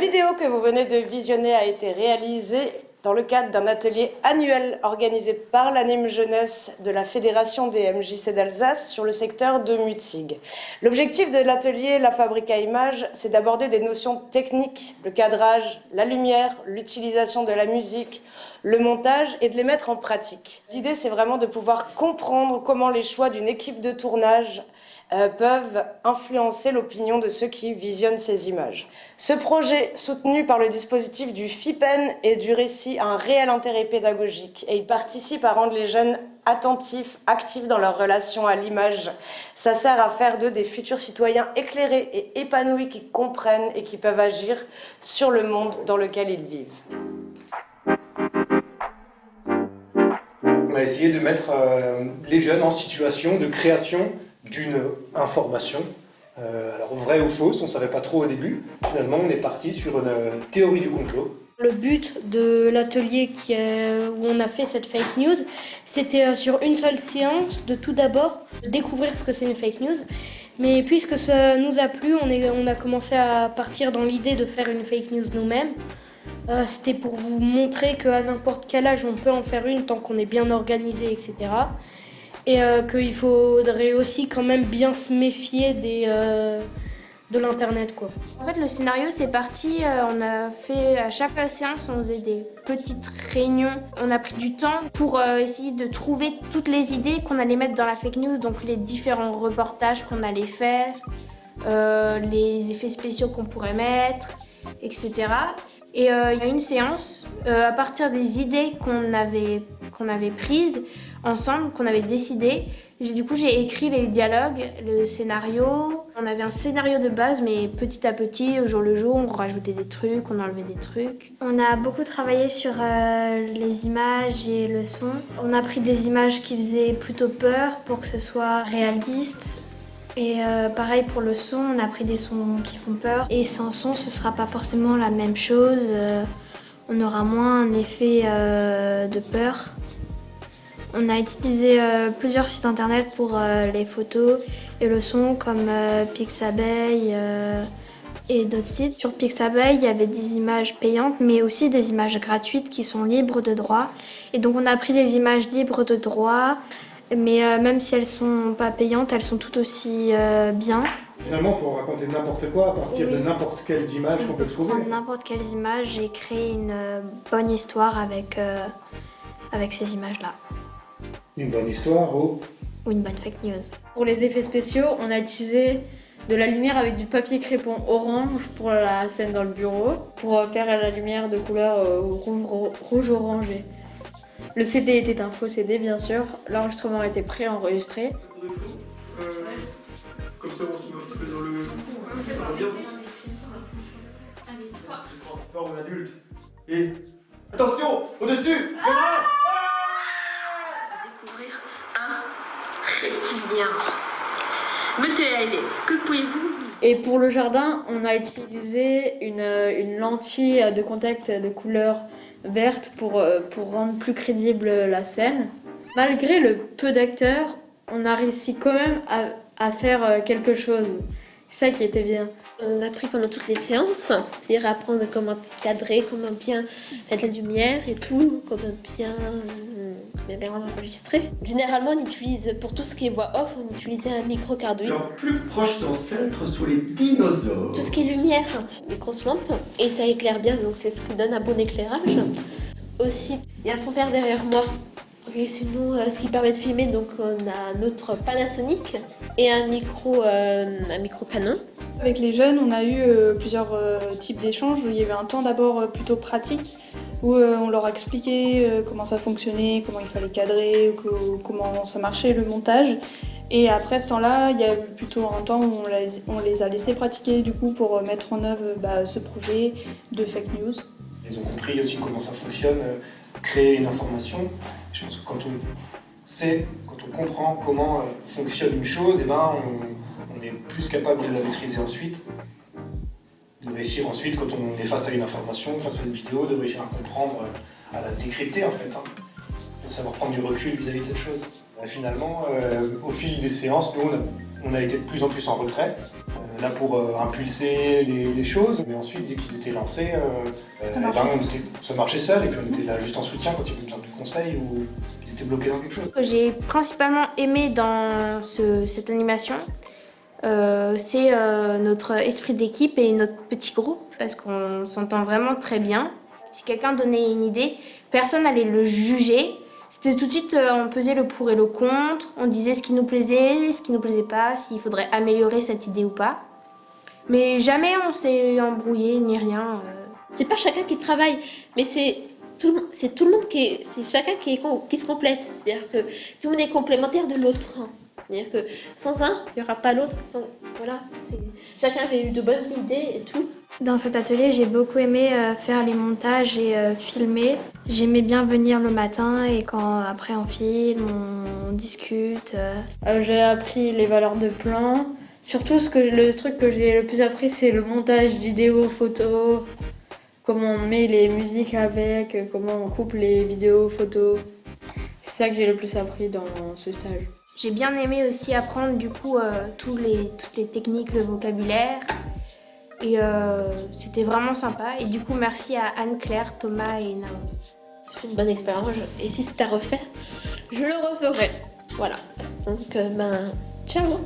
vidéo que vous venez de visionner a été réalisée dans le cadre d'un atelier annuel organisé par l'ANIM Jeunesse de la Fédération des MJC d'Alsace sur le secteur de Mutzig. L'objectif de l'atelier La Fabrique à Images, c'est d'aborder des notions techniques, le cadrage, la lumière, l'utilisation de la musique, le montage et de les mettre en pratique. L'idée, c'est vraiment de pouvoir comprendre comment les choix d'une équipe de tournage peuvent influencer l'opinion de ceux qui visionnent ces images. Ce projet, soutenu par le dispositif du FIPEN et du récit, a un réel intérêt pédagogique et il participe à rendre les jeunes attentifs, actifs dans leur relation à l'image. Ça sert à faire d'eux des futurs citoyens éclairés et épanouis qui comprennent et qui peuvent agir sur le monde dans lequel ils vivent. On a essayé de mettre les jeunes en situation de création d'une information. Alors vraie ou fausse, on ne savait pas trop au début. Finalement, on est parti sur une théorie du complot. Le but de l'atelier où on a fait cette fake news, c'était sur une seule séance de tout d'abord découvrir ce que c'est une fake news. Mais puisque ça nous a plu, on a commencé à partir dans l'idée de faire une fake news nous-mêmes. C'était pour vous montrer qu'à n'importe quel âge, on peut en faire une tant qu'on est bien organisé, etc. Et qu'il faudrait aussi quand même bien se méfier de l'internet, quoi. En fait, le scénario, c'est parti, on a fait à chaque séance, on faisait des petites réunions. On a pris du temps pour essayer de trouver toutes les idées qu'on allait mettre dans la fake news, donc les différents reportages qu'on allait faire, les effets spéciaux qu'on pourrait mettre, etc. Et il y a une séance, à partir des idées qu'on avait prises ensemble, qu'on avait décidé. Du coup, j'ai écrit les dialogues, le scénario. On avait un scénario de base, mais petit à petit, au jour le jour, on rajoutait des trucs, on enlevait des trucs. On a beaucoup travaillé sur les images et le son. On a pris des images qui faisaient plutôt peur pour que ce soit réaliste. Et pareil pour le son, on a pris des sons qui font peur. Et sans son, ce sera pas forcément la même chose. On aura moins un effet de peur. On a utilisé plusieurs sites internet pour les photos et le son, comme Pixabay et d'autres sites. Sur Pixabay, il y avait des images payantes, mais aussi des images gratuites qui sont libres de droit. Et donc on a pris les images libres de droit, mais même si elles sont pas payantes, elles sont tout aussi bien. Finalement, on peut raconter n'importe quoi à partir de n'importe quelles images qu'on peut trouver. N'importe quelles images et créer une bonne histoire avec ces images-là. Une bonne histoire ou une bonne fake news. Pour les effets spéciaux, on a utilisé de la lumière avec du papier crépon orange pour la scène dans le bureau, pour faire la lumière de couleur rouge orangé. Le CD était un faux CD, bien sûr. L'enregistrement était pré-enregistré. Comme ça, on se met un petit peu dans l'ambiance. Transport en adulte. Et attention, au-dessus. Découvrir un reptilien. Monsieur Hailey, que pouvez-vous... Et pour le jardin, on a utilisé une lentille de contact de couleur verte pour rendre plus crédible la scène. Malgré le peu d'acteurs, on a réussi quand même à faire quelque chose. C'est ça qui était bien. On a appris pendant toutes les séances, c'est-à-dire apprendre comment cadrer, comment bien mettre la lumière et tout, comment bien enregistrer. Généralement, on utilise, pour tout ce qui est voix off, on utilisait un micro-cardioïde. Alors, plus proche de son centre, sous les dinosaures. Tout ce qui est lumière, des grosses lampes, et ça éclaire bien, donc c'est ce qui donne un bon éclairage. Aussi, il y a un fond vert derrière moi. Et sinon, ce qui permet de filmer, donc on a notre Panasonic et un micro Canon. Avec les jeunes, on a eu plusieurs types d'échanges. Il y avait un temps d'abord plutôt pratique où on leur a expliqué comment ça fonctionnait, comment il fallait cadrer, comment ça marchait le montage. Et après ce temps-là, il y a eu plutôt un temps où on les a laissés pratiquer du coup pour mettre en œuvre ce projet de fake news. Ils ont compris aussi comment ça fonctionne, créer une information. Je pense que quand on comprend comment fonctionne une chose, on est plus capable de la maîtriser ensuite. De réussir ensuite, quand on est face à une information, face à une vidéo, de réussir à comprendre, à la décrypter en fait. De savoir prendre du recul vis-à-vis de cette chose. Et finalement, au fil des séances, nous on a été de plus en plus en retrait. là pour impulser les choses, mais ensuite, dès qu'ils étaient lancés, ça marchait seul, et puis on était là juste en soutien quand il y avait besoin de conseils ou ils étaient bloqués dans quelque chose. Ce que j'ai principalement aimé dans cette animation, c'est notre esprit d'équipe et notre petit groupe, parce qu'on s'entend vraiment très bien. Si quelqu'un donnait une idée, personne n'allait le juger. C'était tout de suite, on pesait le pour et le contre, on disait ce qui nous plaisait, ce qui nous plaisait pas, s'il faudrait améliorer cette idée ou pas. Mais jamais on s'est embrouillé ni rien. C'est pas chacun qui travaille, mais c'est tout le monde c'est chacun qui se complète. C'est-à-dire que tout le monde est complémentaire de l'autre. C'est-à-dire que sans un, il n'y aura pas l'autre. Voilà, chacun avait eu de bonnes idées et tout. Dans cet atelier, j'ai beaucoup aimé faire les montages et filmer. J'aimais bien venir le matin et quand après on filme, on discute. J'ai appris les valeurs de plan. Surtout, le truc que j'ai le plus appris, c'est le montage vidéo, photo, comment on met les musiques avec, comment on coupe les vidéos, photos. C'est ça que j'ai le plus appris dans ce stage. J'ai bien aimé aussi apprendre du coup toutes les techniques, le vocabulaire. Et c'était vraiment sympa. Et du coup, merci à Anne-Claire, Thomas et Naomi. Ça fait une bonne expérience. Et si c'était à refaire, je le referai. Voilà. Donc, ciao.